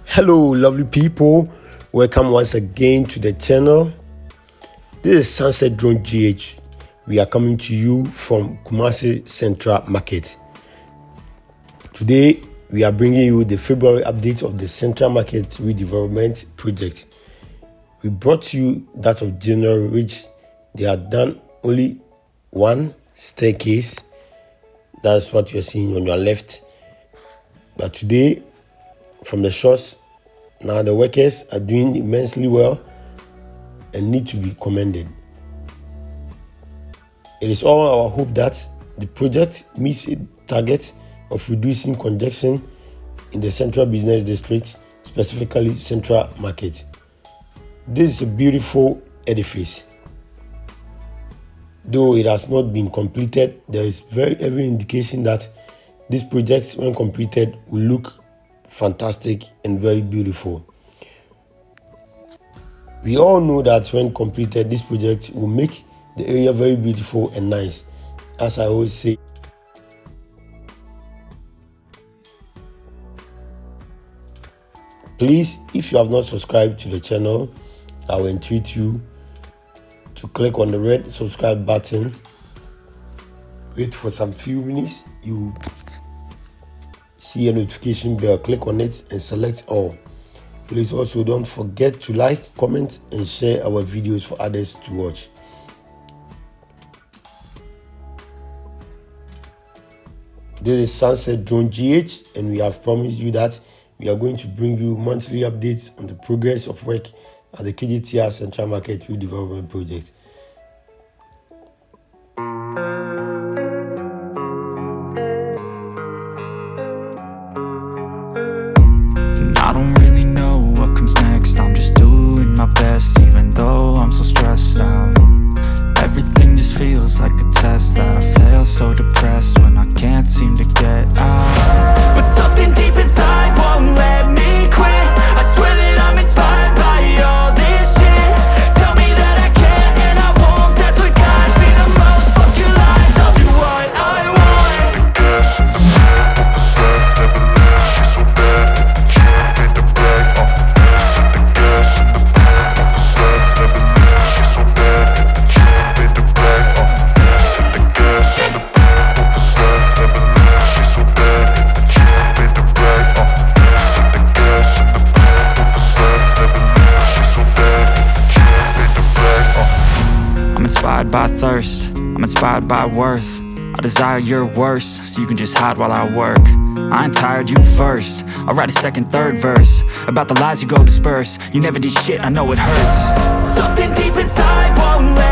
Hello lovely people, welcome once again to the channel. This is SunsetDroneGh. We are coming to you from Kumasi Central Market. Today we are bringing you the February update of the Central Market Redevelopment project. We brought you that of January, which they had done only one staircase. That's what you're seeing on your left. But today, from the shots, now the workers are doing immensely well and need to be commended. It is all our hope that the project meets its target of reducing congestion in the central business district, specifically Central Market. This is a beautiful edifice. Though it has not been completed, there is every indication that this project, when completed, will look fantastic and very beautiful. We all know that when completed, this project will make the area very beautiful and nice. As I always say, please, if you have not subscribed to the channel, I will entreat you to click on the red subscribe button. Wait for some few minutes, you see a notification bell, click on it and select all. Please also don't forget to like, comment and share our videos for others to watch. This is SunsetDroneGh, and we have promised you that we are going to bring you monthly updates on the progress of work at the kejetia Central Market Redevelopment project. I don't really know what comes next. I'm just doing my best, even though I'm so stressed out. Everything just feels like a test that I fail, so depressed when I can't seem to get out. But something deep inside won't let me quit. I swear that I'm inspired by all this shit. Tell me that I can and I won't. That's what guides me the most. Fuck your lies, I'll do what I want. Inspired by thirst, I'm inspired by worth. I desire your worst, so you can just hide while I work. I ain't tired, you first. I'll write a second, third verse about the lies you go disperse. You never did shit, I know it hurts. Something deep inside won't let